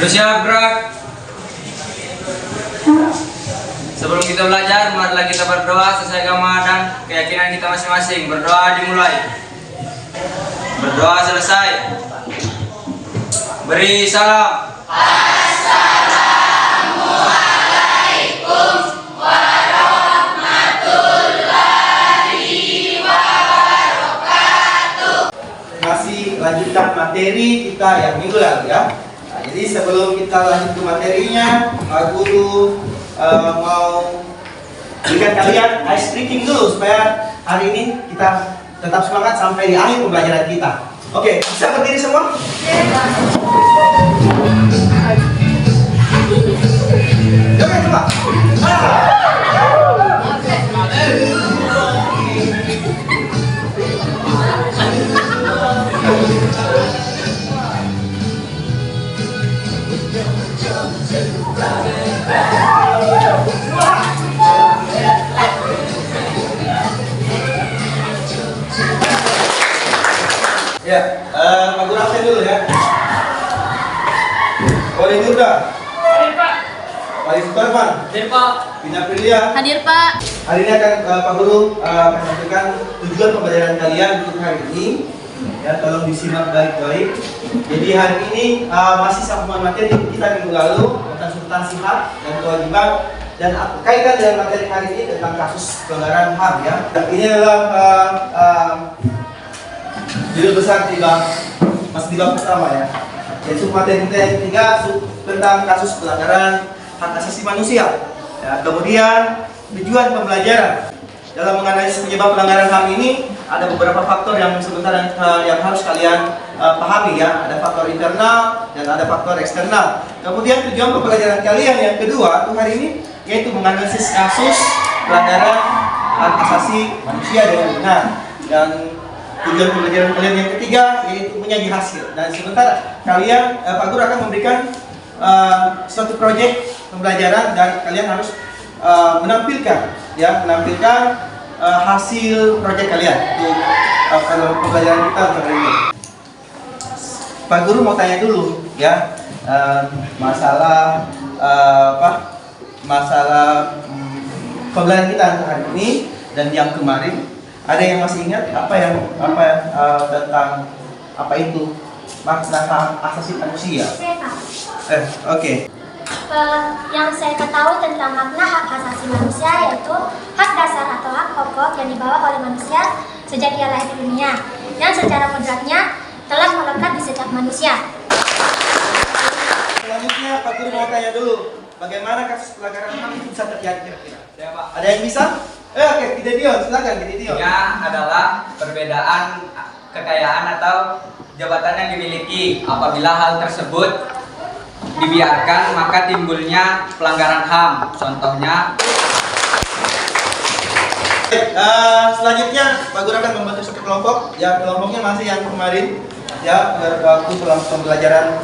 Bersiap gerak. Sebelum kita belajar, marilah kita berdoa sesuai agama dan keyakinan kita masing-masing. Berdoa dimulai. Berdoa selesai. Beri salam. Assalamualaikum warahmatullahi wabarakatuh. Masih lanjutkan materi kita yang minggu lalu ya. Nah, jadi sebelum kita lanjut ke materinya, Pak Guru mau berikan kalian ice breaking dulu supaya hari ini kita tetap semangat sampai di akhir pembelajaran kita. Oke, bisa berdiri semua? Oke, coba. Ya, Pak Guru absen dulu ya. Wali Durga. Hadir Pak. Wali Sukarman. Hadir Pak. Bina Prilia. Hadir Pak. Hari ini akan Pak Guru menyampaikan tujuan pembelajaran kalian untuk hari ini. Ya, tolong disimak baik-baik. Jadi hari ini masih sambungan materi kita minggu lalu tentang substansi hak dan kewajiban dan kaitan dengan materi hari ini tentang kasus pelanggaran HAM ya. Dan ini adalah judul besar masih di bab pertama ya. Jadi sub materi kita yang ketiga tentang kasus pelanggaran hak asasi manusia. Ya, kemudian tujuan pembelajaran dalam menganalisis penyebab pelanggaran HAM ini ada beberapa faktor yang sebentar yang harus kalian pahami ya. Ada faktor internal dan ada faktor eksternal. Kemudian tujuan pembelajaran kalian yang kedua untuk hari ini yaitu menganalisis kasus pelanggaran hak asasi manusia dengan benar. Dan tujuan pembelajaran kalian yang ketiga yaitu menyaji hasil. Dan sebentar kalian Pak Guru akan memberikan suatu proyek pembelajaran dan kalian harus menampilkan hasil proyek kalian untuk pembelajaran kita hari ini. Pak Guru mau tanya dulu ya masalah pembelajaran kita untuk hari ini dan yang kemarin. Ada yang masih ingat tentang apa itu makna hak asasi manusia? Saya tahu. Oke. Yang saya ketahui tentang makna hak asasi manusia yaitu hak dasar atau hak pokok yang dibawa oleh manusia sejak ia lahir di dunia, yang secara kodratnya telah melekat di setiap manusia. Selanjutnya Pak Guru mau tanya dulu, bagaimana kasus pelanggaran HAM itu bisa terjadi kira-kira? Ya, Pak. Ada yang bisa? Oke, Gideon, silakan Gideon. Ya adalah perbedaan kekayaan atau jabatan yang dimiliki. Apabila hal tersebut dibiarkan, maka timbulnya pelanggaran HAM. Contohnya. Selanjutnya Pak Guru akan membentuk satu kelompok. Ya, kelompoknya masih yang kemarin. Ya, waktu pembelajaran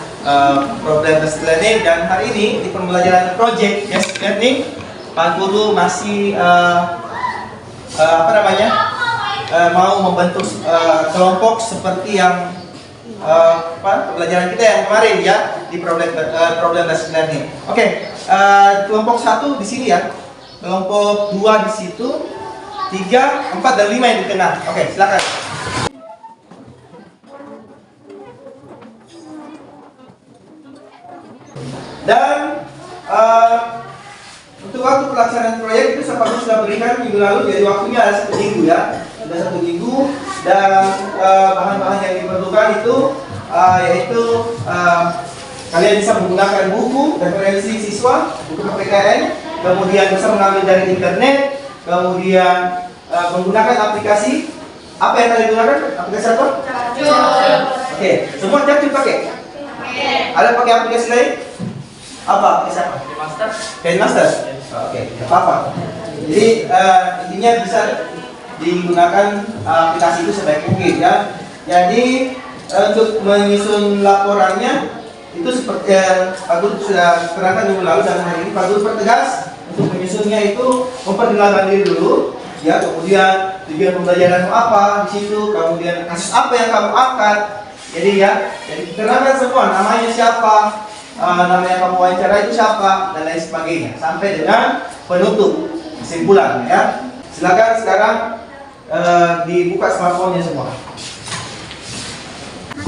problem-based learning dan hari ini di pembelajaran project-based learning Pak Guru masih mau membentuk kelompok seperti yang pembelajaran kita yang kemarin ya di problem-based learning. Oke, kelompok 1 di sini ya, kelompok 2 di situ, 3, 4 dan 5 yang di tengah. Oke, silakan. Dan untuk waktu pelaksanaan proyek itu Pak Guru sudah berikan minggu lalu, jadi waktunya ada 1 minggu ya, sudah 1 minggu dan bahan-bahan yang diperlukan itu yaitu kalian bisa menggunakan buku referensi siswa, buku PPKN, kemudian bisa mengambil dari internet, kemudian menggunakan aplikasi. Apa yang kalian gunakan? Aplikasi apa? Oke, semua Capcube pakai? Ada pakai aplikasi lain? Apa? Siapa? Master. Oke, apa? Jadi intinya bisa digunakan aplikasi itu sebaik mungkin ya. Jadi untuk menyusun laporannya itu seperti Pak Guru sudah terangkan minggu lalu dan hari ini Pak Guru pertegas untuk menyusunnya itu memperkenalkan diri dulu ya, kemudian tujuan pembelajaran apa di situ, kemudian kasus apa yang kamu angkat. Jadi ya, jadi diterangkan semua namanya siapa, namanya pemwawancara itu siapa dan lain sebagainya sampai dengan penutup kesimpulan ya. Silakan sekarang dibuka smartphone-nya semua.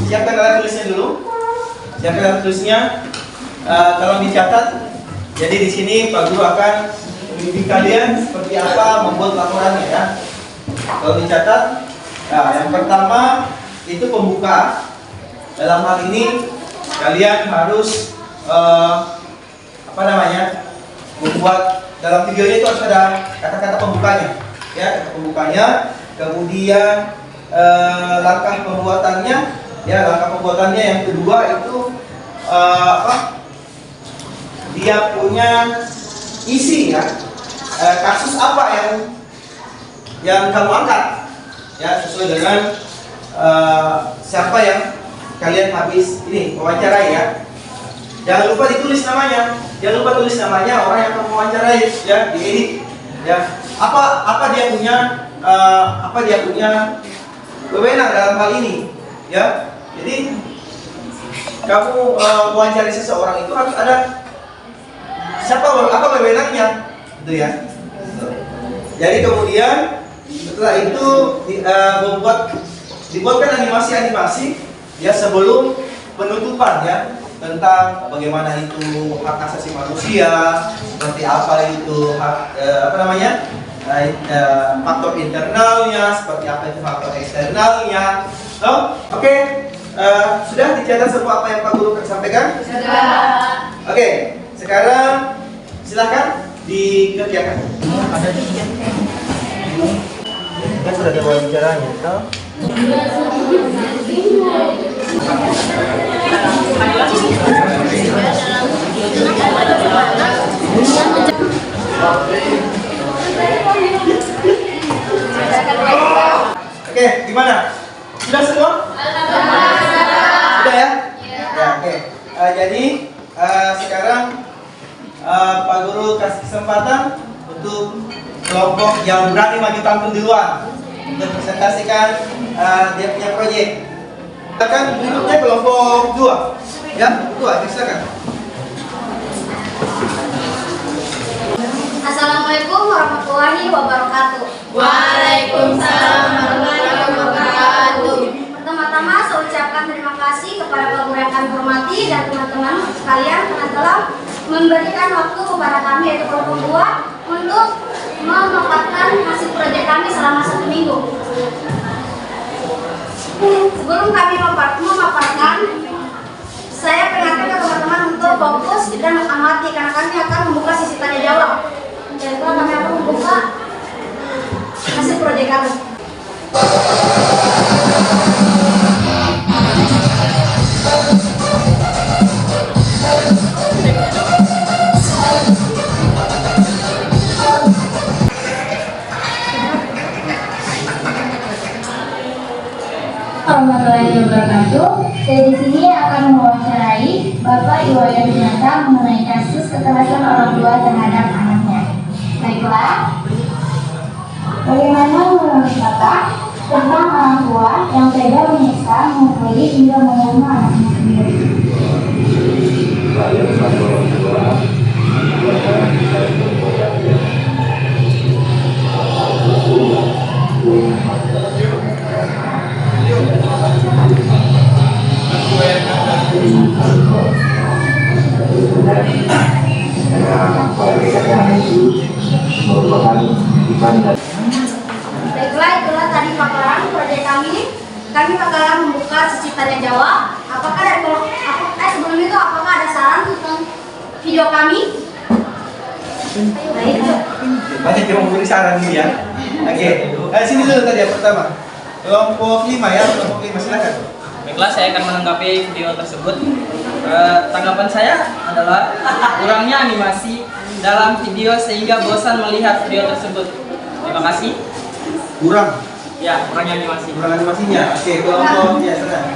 Siapkan alat tulisnya dulu. Siapkan alat tulisnya. Tolong dicatat. Jadi di sini Pak Guru akan membimbing kalian seperti apa membuat laporannya ya. Kalau dicatat, nah, yang pertama itu pembuka. Dalam hal ini kalian harus membuat dalam videonya itu harus ada kata-kata pembukanya, ya, kata pembukanya. Kemudian langkah pembuatannya, ya, langkah pembuatannya yang kedua itu dia punya isi ya, kasus apa yang kamu angkat, ya, sesuai dengan siapa yang kalian habis ini wawancarai ya. Jangan lupa ditulis namanya. Jangan lupa tulis namanya orang yang kamu wawancarai ya, diedit ya. Apa dia punya wewenang dalam hal ini ya. Jadi kamu wawancarai seseorang itu harus ada apa wewenangnya gitu ya. Jadi kemudian setelah itu dibuatkan animasi ya sebelum penutupan ya, tentang bagaimana itu hak asasi manusia, seperti apa itu hak faktor internalnya, seperti apa itu faktor eksternalnya. Oke, sudah dicatat semua apa yang Pak Guru sampaikan? Sudah. Oke, sekarang silakan dikerjakan. Kan sudah ada wawancaranya, toh? Oke, gimana? Sudah semua? Sudah ya? Ya, oke. Jadi sekarang Pak Guru kasih kesempatan untuk kelompok yang berani maju tampil di luar untuk presentasikan dia punya proyek. Silakan bentuknya kelompok 2. Ya, 2, silakan. Assalamualaikum warahmatullahi wabarakatuh. Waalaikumsalam warahmatullahi wabarakatuh. Pertama-tama saya ucapkan terima kasih kepada Pak Guru yang kami hormati dan teman-teman sekalian karena telah memberikan waktu kepada kami yaitu kelompok 2 untuk memaparkan hasil proyek kami selama 1 minggu. Sebelum kami memaparkan, saya peringatkan ke teman-teman untuk fokus dan mengamati karena kami akan membuka sesi tanya jawab. Dan kalau kami akan membuka hasil proyek kami. Warahmatullahi wabarakatuh. Saya di sini akan mewawancarai Bapak Iwayan Dinata mengenai kasus kekerasan orang tua terhadap anaknya. Baiklah, bagaimana menurut Bapak tentang orang tua yang tega menyiksa, memukuli hingga membunuh anaknya sendiri? Baiklah, itulah tadi paparan proyek kami. Kami bakalan membuka sesi tanya jawab. Sebelum itu apakah ada saran tentang video kami? Baik. Banyak yang memberi saran ini ya. Oke, sini dulu tadi yang pertama. Kelompok 5 ya, kelompok 5 silakan. Baiklah, saya akan menanggapi video tersebut. Tanggapan saya adalah kurangnya animasi dalam video sehingga bosan melihat video tersebut. Terima kasih. Kurang. Ya, kurangnya animasi. Kurang animasinya. Oke, kelompok ya, silakan.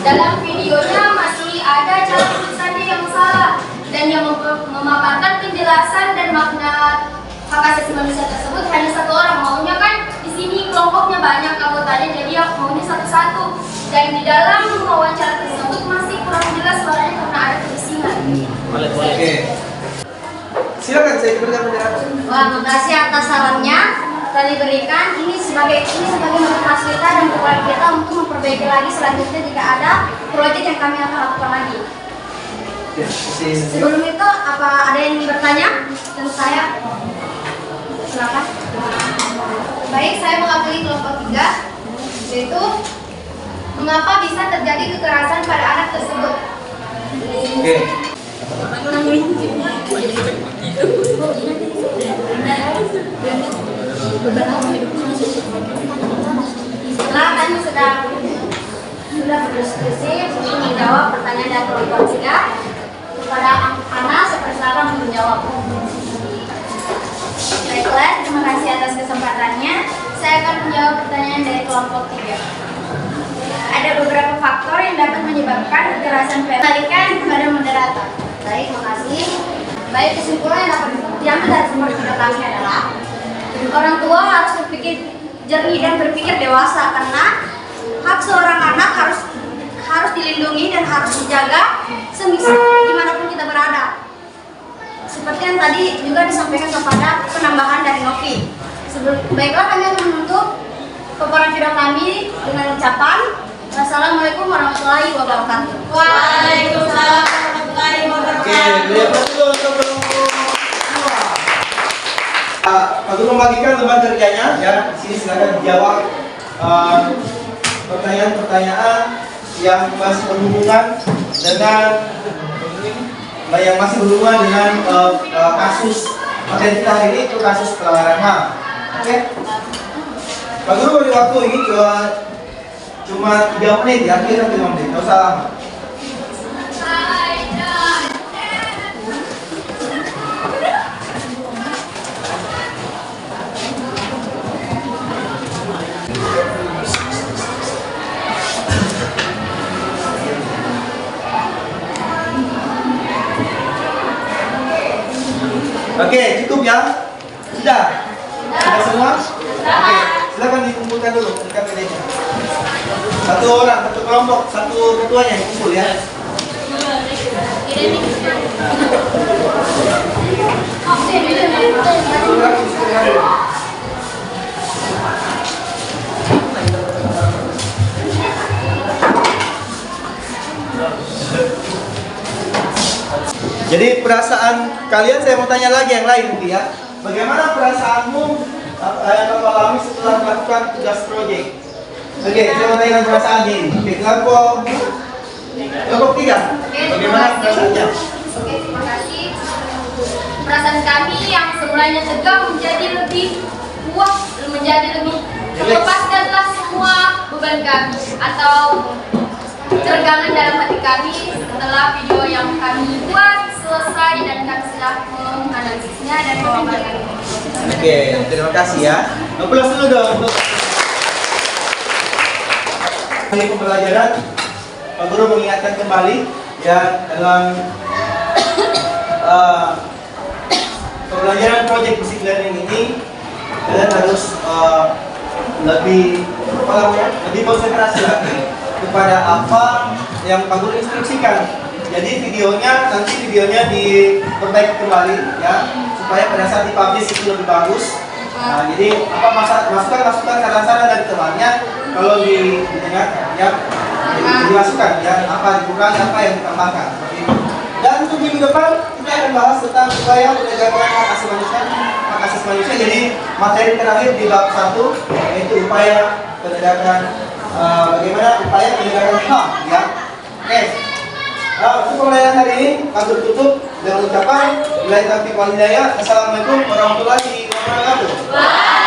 Dalam videonya masih ada cara tulisannya yang salah dan yang memaparkan penjelasan dan makna hak asasi manusia tersebut hanya satu orang, maunya kan sini kelompoknya banyak anggotanya, jadi ya maunya satu-satu. Dan di dalam wawancara tersebut masih kurang jelas suaranya karena ada kebisingan. Oke. Silakan saya diberikan penjelasan. Wah, makasih atas sarannya telah diberikan. Ini sebagai motivasi kita dan kekuatan kita untuk memperbaiki lagi selanjutnya jika ada proyek yang kami akan lakukan lagi. Sebelum itu, apa ada yang ingin bertanya tentang saya? Silakan. Baik, saya mewakili kelompok 3, yaitu mengapa bisa terjadi kekerasan pada anak tersebut. Oke. Setelah kami sudah berdiskusi untuk menjawab pertanyaan dari kelompok 3, kepada Ana saya persilakan untuk menjawab. Baiklah, terima kasih atas kesempatannya. Saya akan menjawab pertanyaan dari kelompok 3. Ada beberapa faktor yang dapat menyebabkan kekerasan kembalikan kepada moderator. Baik, makasih. Baik, kesimpulan yang dapat diambil dari sumber kami adalah orang tua harus berpikir jernih dan berpikir dewasa karena hak seorang anak harus dilindungi dan harus dijaga semisal dimanapun kita berada. Seperti yang tadi juga disampaikan kepada penambahan dari Novi. Baiklah, kami akan menutup paparan video kami dengan ucapan Wassalamualaikum warahmatullahi wabarakatuh. Waalaikumsalam warahmatullahi wabarakatuh. Oke, beliau dulu untuk kelompok 2. Pak Guru membagikan lembar kerjanya ya. Di sini silakan dijawab pertanyaan-pertanyaan yang masih berhubungan dengan kasus materi kita hari ini, itu kasus pelanggaran HAM. Oke. Pak Guru beri waktu ini cuma 3 menit ya, kira 5 menit, nggak usah lama. Oke, cukup ya? Sudah? Sudah semua? Oke, silakan dikumpulkan dulu KPD-nya. Satu orang, satu kelompok, satu ketuanya yang kumpul ya. Jadi perasaan kalian, saya mau tanya lagi yang lain mungkin ya. Bagaimana perasaanmu yang kamu alami setelah melakukan tugas proyek? Oke, saya mau tanya perasaan ini. Oke, kelompok 3. Bagaimana perasaannya? Oke, terima kasih. Perasaan kami yang semulanya tegang menjadi lebih puas, menjadi lebih melepaskanlah semua beban kami atau ketegangan dalam hati kami setelah video yang kami buat selesai dan kami sudah menganalisisnya dan memaparkannya. Oke, terima kasih ya. Aplaus dulu dong untuk kali pembelajaran. Pak Guru mengingatkan kembali ya dalam pembelajaran proyek basic learning ini kalian harus lebih konsentrasi lagi kepada apa yang Pak Guru instruksikan. Jadi nanti videonya diperbaiki kembali ya supaya pada saat dipublish itu lebih bagus. Nah, jadi apa masukan saran-saran dari temannya kalau didengar ya dimasukkan ya apa dikurangi apa yang ditambahkan. Dan untuk minggu depan kita akan bahas tentang upaya penegakan hak asasi manusia. Jadi materi terakhir di bab 1 yaitu upaya penegakan bagaimana upaya penegakan HAM ya. Oke. Untuk pembelajaran hari ini kami tutup dengan ucapan Billahi taufiq wal hidayah. Assalamualaikum warahmatullahi wabarakatuh.